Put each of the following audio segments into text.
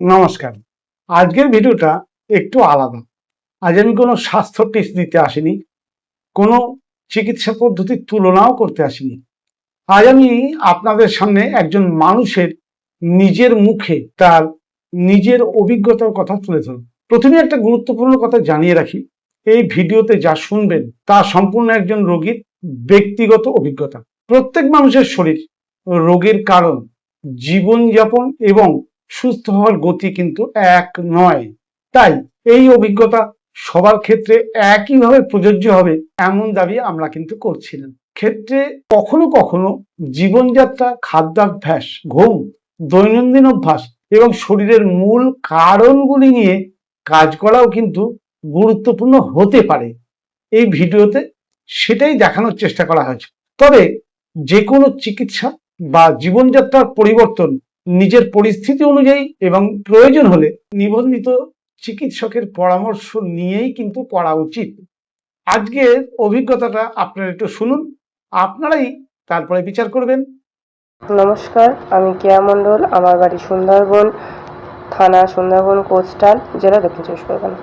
নমস্কার। আজকের ভিডিওটা একটু আলাদা। আজ আমি কোনো স্বাস্থ্য টিপস দিতে আসিনি, কোনো চিকিৎসা পদ্ধতির তুলনাও করতে আসিনি। আজ আমি আপনাদের সামনে একজন মানুষের নিজের মুখে তার নিজের অভিজ্ঞতার কথা তুলে ধরব। প্রথমে একটা গুরুত্বপূর্ণ কথা জানিয়ে রাখি, এই ভিডিওতে যা শুনবেন তা সম্পূর্ণ একজন রোগীর ব্যক্তিগত অভিজ্ঞতা। প্রত্যেক মানুষের শরীর, রোগের কারণ, জীবনযাপন এবং সুস্থ হওয়ার গতি কিন্তু এক নয়। তাই এই অভিজ্ঞতা সবার ক্ষেত্রে একইভাবে প্রযোজ্য হবে এমন দাবি আমরা কিন্তু করছি না। ক্ষেত্রে কখনো কখনো জীবনযাত্রা, খাদ্যাভ্যাস, ঘুম, দৈনন্দিন অভ্যাস এবং শরীরের মূল কারণগুলি নিয়ে কাজ করাও কিন্তু গুরুত্বপূর্ণ হতে পারে। এই ভিডিওতে সেটাই দেখানোর চেষ্টা করা হয়েছে। তবে যে কোনো চিকিৎসা বা জীবনযাত্রার পরিবর্তন নিজের পরিস্থিতি অনুযায়ী এবং প্রয়োজন হলে নিবন্ধিত চিকিৎসকের পরামর্শ নিয়েই কিন্তু করা উচিত। আজকের অভিজ্ঞতাটা আপনারা একটু শুনুন, আপনারাই তারপরে বিচার করবেন। নমস্কার, আমি কেয়া মণ্ডল। আমার বাড়ি সুন্দরবন থানা, সুন্দরবন কোস্টাল, জেলা দক্ষিণ চব্বিশ পরগনা।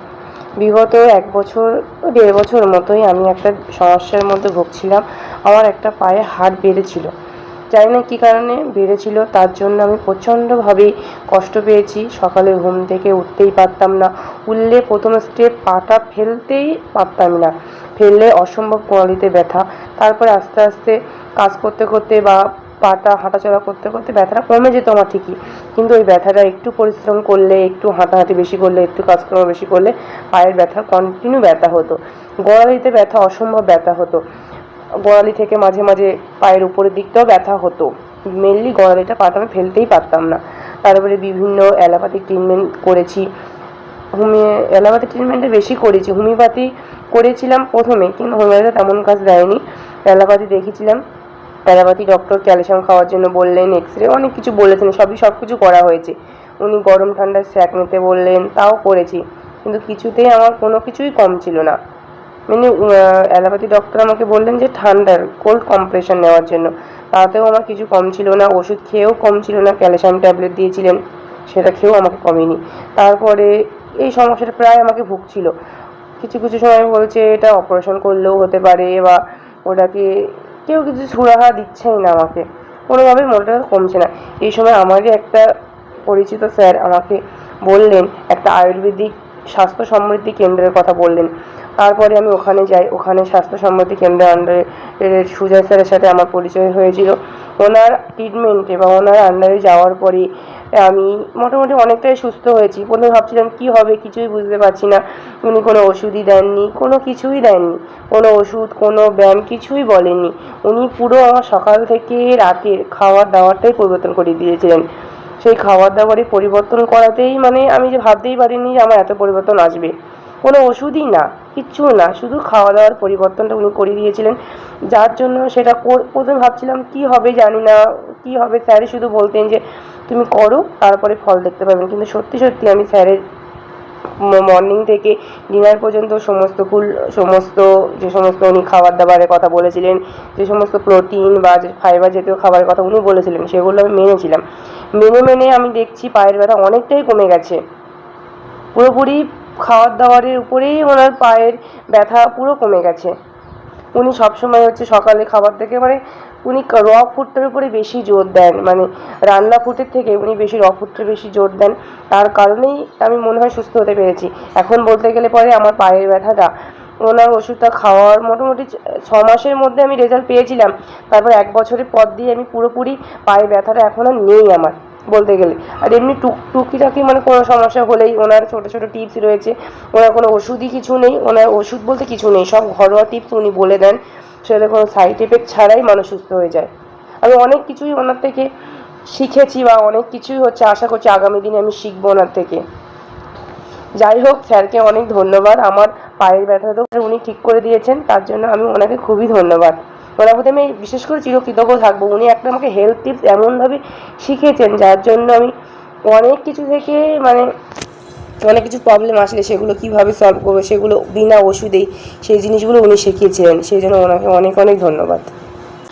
বিগত 1-1.5 বছর মতোই আমি একটা সমস্যার মধ্যে ভুগছিলাম। আমার একটা পায়ে হাড় বেড়েছিল, জানি না কী কারণে বেড়েছিল। তার জন্য আমি প্রচণ্ডভাবেই কষ্ট পেয়েছি। সকালে ঘুম থেকে উঠতেই পারতাম না, উঠলে প্রথম স্টেপ পাটা ফেলতেই পারতাম না, ফেললে অসম্ভব কোঁয়ালিতে ব্যথা। তারপরে আস্তে আস্তে কাজ করতে করতে বা পাটা হাঁটাচলা করতে করতে ব্যথাটা কমে যেত আমার ঠিকই, কিন্তু ওই ব্যথাটা একটু পরিশ্রম করলে, একটু হাঁটাহাঁটি বেশি করলে, একটু কাজকর্ম বেশি করলে পায়ের ব্যথা কন্টিনিউ ব্যথা হতো। গোড়ালিতে ব্যথা, অসম্ভব ব্যথা হতো। গোড়ালি থেকে মাঝে মাঝে পায়ের উপরের দিকটাও ব্যথা হতো। মেনলি গোড়ালিটা, পাটা আমি ফেলতেই পারতাম না। তারপরে বিভিন্ন অ্যালোপ্যাথিক ট্রিটমেন্ট করেছি। অ্যালোপ্যাথি ট্রিটমেন্টটা বেশি করেছি। হোমিওপ্যাথি করেছিলাম প্রথমে, কিন্তু হোমিওপ্যাথি তেমন কাজ দেয়নি। অ্যালোপ্যাথি দেখেছিলাম, অ্যালোপ্যাথি ডক্টর ক্যালসিয়াম খাওয়ার জন্য বললেন, এক্সরে অনেক কিছু বলেছেন, সব কিছু করা হয়েছে। উনি গরম ঠান্ডার স্যাক নিতে বললেন, তাও করেছি, কিন্তু কিছুতেই আমার কোনো কিছুই কম ছিল না। মানে অ্যালোপ্যাথি ডক্টর আমাকে বললেন যে ঠান্ডার কোল্ড কম্প্রেশন নেওয়ার জন্য, তাতেও আমার কিছু কম ছিল না। ওষুধ খেয়েও কম ছিল না। ক্যালসিয়াম ট্যাবলেট দিয়েছিলেন, সেটা খেয়েও আমাকে কমেনি। তারপরে এই সমস্যাটা প্রায় আমাকে ভুগছিল। কিছু কিছু সময় বলছে এটা অপারেশন করলেও হতে পারে, বা ওটাকে কেউ কিছু সুরাহা দিচ্ছেই না আমাকে, কোনোভাবেই মোটা কমছে না। এই সময় আমারই একটা পরিচিত স্যার আমাকে বললেন, একটা আয়ুর্বেদিক স্বাস্থ্য সমৃদ্ধি কেন্দ্রের কথা বললেন। তারপরে আমি ওখানে যাই। ওখানে স্বাস্থ্য সমৃদ্ধি কেন্দ্রের আন্ডারে সুজয় স্যারের সাথে আমার পরিচয় হয়েছিল। ওনার ট্রিটমেন্টে বা ওনার আন্ডারে যাওয়ার পরে আমি মোটামুটি অনেকটাই সুস্থ হয়েছি। প্রথমে ভাবছিলাম কী হবে, কিছুই বুঝতে পারছি না। উনি কোনো ওষুধই দেননি, কোনো কিছুই দেননি, কোনো ওষুধ, কোনো ব্যায়াম কিছুই বলেননি। উনি পুরো আমার সকাল থেকে রাতের খাওয়ার দাওয়ারটাই পরিবর্তন করে দিয়েছিলেন। সেই খাওয়ার দাওয়ারে পরিবর্তন করাতেই মানে আমি যে ভাবতেই পারিনি যে আমার এত পরিবর্তন আসবে। কোনো ওষুধই না, কিচ্ছু না, শুধু খাওয়া দাওয়ার পরিবর্তনটা উনি করে দিয়েছিলেন। যার জন্য সেটা প্রথমে ভাবছিলাম কী হবে, জানি না কী হবে। স্যারই শুধু বলতেন যে তুমি করো, তারপরে ফল দেখতে পাবেন। কিন্তু সত্যি সত্যি আমি স্যারের মর্নিং থেকে ডিনার পর্যন্ত সমস্ত যে সমস্ত উনি খাবার দাবারের কথা বলেছিলেন, যে সমস্ত প্রোটিন বা যে ফাইবার জাতীয় খাবারের কথা উনি বলেছিলেন, সেগুলো আমি মেনেছিলাম। মেনে আমি দেখছি পায়ের ব্যথা অনেকটাই কমে গেছে। পুরোপুরি খাওয়ার দাওয়ারের উপরেই ওনার পায়ের ব্যথা পুরো কমে গেছে। উনি সবসময় সকালে খাবার থেকে উনি র ফুডটার উপরে বেশি জোর দেন, রান্না ফুডের থেকে উনি বেশি র ফুডটা বেশি জোর দেন। তার কারণেই আমি মনে হয় সুস্থ হতে পেরেছি। এখন বলতে গেলে পরে আমার পায়ের ব্যথাটা, ওনার ওষুধটা খাওয়ার মোটামুটি 6 মাসের মধ্যে আমি রেজাল্ট পেয়েছিলাম। তারপর 1 বছরের পর দিয়ে আমি পুরোপুরি পায়ের ব্যথাটা এখন আর নেই আমার বলতে গেলে। আর এমনি টুকিটাকি কোনো সমস্যা হলেই ওনার ছোটো ছোটো টিপস রয়েছে। ওনার কোনো ওষুধই কিছু নেই, ওনার ওষুধ বলতে কিছু নেই, সব ঘরোয়া টিপস উনি বলে দেন, সেটা কোনো সাইড এফেক্ট ছাড়াই মানুষ সুস্থ হয়ে যায়। আমি অনেক কিছুই ওনার থেকে শিখেছি, বা অনেক কিছুই আশা করছি আগামী দিনে আমি শিখবো ওনার থেকে। যাই হোক, স্যারকে অনেক ধন্যবাদ। আমার পায়ের ব্যথা তো উনি ঠিক করে দিয়েছেন, তার জন্য আমি ওনাকে খুবই ধন্যবাদ। ওনার প্রতি আমি বিশেষ করে চিরকৃতজ্ঞ থাকবো। উনি একটা আমাকে হেলথ টিপস এমনভাবে শিখিয়েছেন, যার জন্য আমি অনেক কিছু থেকে অনেক কিছু প্রবলেম আসলে সেগুলো কীভাবে সলভ করবো, সেগুলো বিনা ওষুধেই সেই জিনিসগুলো উনি শিখিয়েছিলেন। সেই জন্য ওনাকে অনেক অনেক ধন্যবাদ।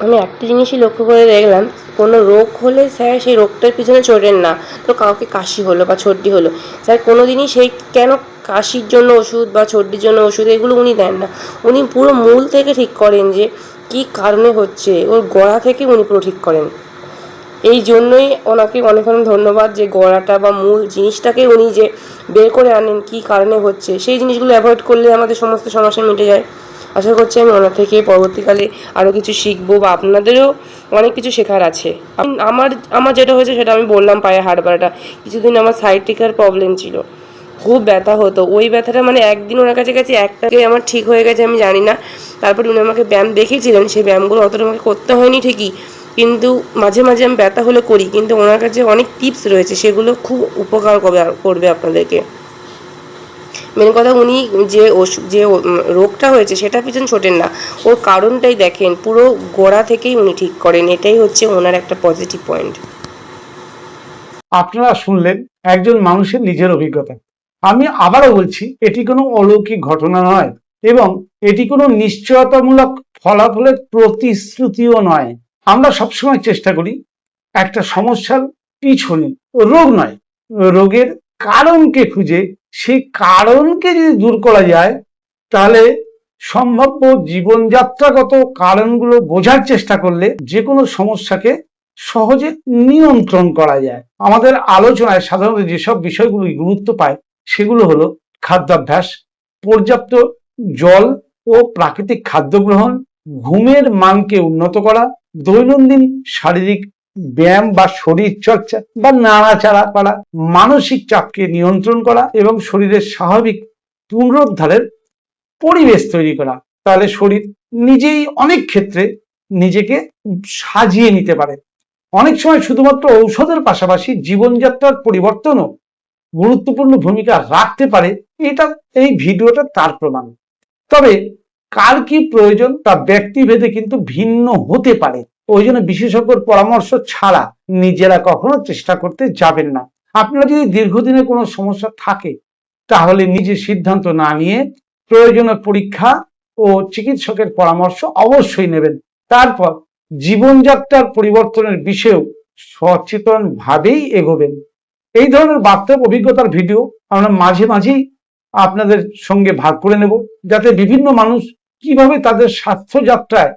আমি একটা জিনিসই লক্ষ্য করে দেখলাম, কোনো রোগ হলে স্যার সেই রোগটার পিছনে ছোটেন না। তো কাউকে কাশি হলো বা সর্দি হলো, স্যার কোনো দিনই সেই কেন কাশির জন্য ওষুধ বা সর্দির জন্য ওষুধ এগুলো উনি দেন না। উনি পুরো মূল থেকে ঠিক করেন যে কী কারণে হচ্ছে, ওর গোড়া থেকে উনি পুরো ঠিক করেন। এই জন্যই ওনাকে অনেক অনেক ধন্যবাদ, যে গোড়াটা বা মূল জিনিসটাকে উনি যে বের করে আনেন কী কারণে হচ্ছে, সেই জিনিসগুলো অ্যাভয়েড করলে আমাদের সমস্ত সমস্যা মিটে যায়। আশা করছি আমি ওনার থেকে পরবর্তীকালে আরও কিছু শিখবো, বা আপনাদেরও অনেক কিছু শেখার আছে। আমার আমার যেটা হয়েছে সেটা আমি বললাম, পায়ে হাড় বাড়াটা। কিছুদিন আমার সাইটিকার প্রবলেম ছিল, খুব ব্যথা হতো। ওই ব্যথাটা মানে একদিন ওনার কাছে গেছে, একটাকে আমার ঠিক হয়ে গেছে আমি জানি না। তারপরে উনি আমাকে ব্যায়াম দেখিয়েছিলেন, সেই ব্যায়ামগুলো অতটা আমাকে করতে হয়নি ঠিকই, কিন্তু মাঝে মাঝে আমি ব্যথা হলে করি। কিন্তু ওনার কাছে অনেক টিপস রয়েছে, সেগুলো খুব উপকার করবে আপনাদেরকে। মেন কথা, উনি যে রোগটা হয়েছে সেটার পিছন ছোটেন না, ওর কারণটাই দেখেন, পুরো গোড়া থেকেই উনি ঠিক করেন। এটাই হচ্ছে ওনার একটা পজিটিভ পয়েন্ট। আপনারা শুনলেন একজন মানুষের নিজের অভিজ্ঞতা। আমি আবারও বলছি, এটি কোনো অলৌকিক ঘটনা নয় এবং এটি কোনো নিশ্চয়তামূলক ফলাফলের প্রতিশ্রুতিও নয়। আমরা সবসময় চেষ্টা করি একটা সমস্যার পিছনে, রোগ নয়, রোগের কারণকে খুঁজে সেই কারণকে যদি দূর করা যায়, তাহলে সম্ভাব্য জীবনযাত্রাগত কারণগুলো বোঝার চেষ্টা করলে যে কোনো সমস্যাকে সহজে নিয়ন্ত্রণ করা যায়। আমাদের আলোচনায় সাধারণত যেসব বিষয়গুলি গুরুত্ব পায় সেগুলো হলো খাদ্যাভ্যাস, পর্যাপ্ত জল ও প্রাকৃতিক খাদ্য গ্রহণ, ঘুমের মানকে উন্নত করা, দৈনন্দিন শারীরিক ব্যায়াম বা শরীর চর্চা বা নাড়াচাড়া করা, মানসিক চাপকে নিয়ন্ত্রণ করা এবং শরীরের স্বাভাবিক পুনরুদ্ধারের পরিবেশ তৈরি করা। তাহলে শরীর নিজেই অনেক ক্ষেত্রে নিজেকে সাজিয়ে নিতে পারে। অনেক সময় শুধুমাত্র ঔষধের পাশাপাশি জীবনযাত্রার পরিবর্তনও গুরুত্বপূর্ণ ভূমিকা রাখতে পারে, এটা এই ভিডিওটা তার প্রমাণ। তবে কার কি প্রয়োজন তা ব্যক্তিভেদে কিন্তু ভিন্ন হতে পারে। ওই জন্য বিশেষজ্ঞর পরামর্শ ছাড়া নিজেরা কখনো চেষ্টা করতে যাবেন না। আপনার যদি দীর্ঘদিনের কোনো সমস্যা থাকে তাহলে নিজে সিদ্ধান্ত না নিয়ে প্রয়োজনীয় পরীক্ষা ও চিকিৎসকের পরামর্শ অবশ্যই নেবেন। তারপর জীবনযাত্রার পরিবর্তনের বিষয়েও সচেতন ভাবেই এগোবেন। এই ধরনের বাস্তব অভিজ্ঞতার ভিডিও আমরা মাঝে মাঝেই আপনাদের সঙ্গে ভাগ করে নেব, যাতে বিভিন্ন মানুষ কিভাবে তাদের স্বাস্থ্য যাত্রায়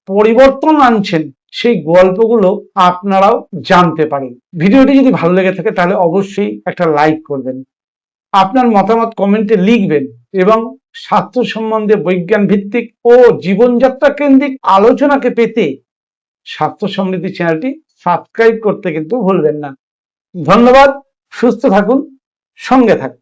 পরিবর্তন আনছেন সেই গল্পগুলো আপনারাও জানতে পারেন। ভিডিওটি যদি ভালো লেগে থাকে তাহলে অবশ্যই একটা লাইক করবেন, আপনার মতামত কমেন্টে লিখবেন এবং স্বাস্থ্য সম্বন্ধে বৈজ্ঞান ভিত্তিক ও জীবনযাত্রা কেন্দ্রিক আলোচনাকে পেতে স্বাস্থ্য সমৃদ্ধি চ্যানেলটি সাবস্ক্রাইব করতে কিন্তু ভুলবেন না। ধন্যবাদ, সুস্থ থাকুন, সঙ্গে থাকুন।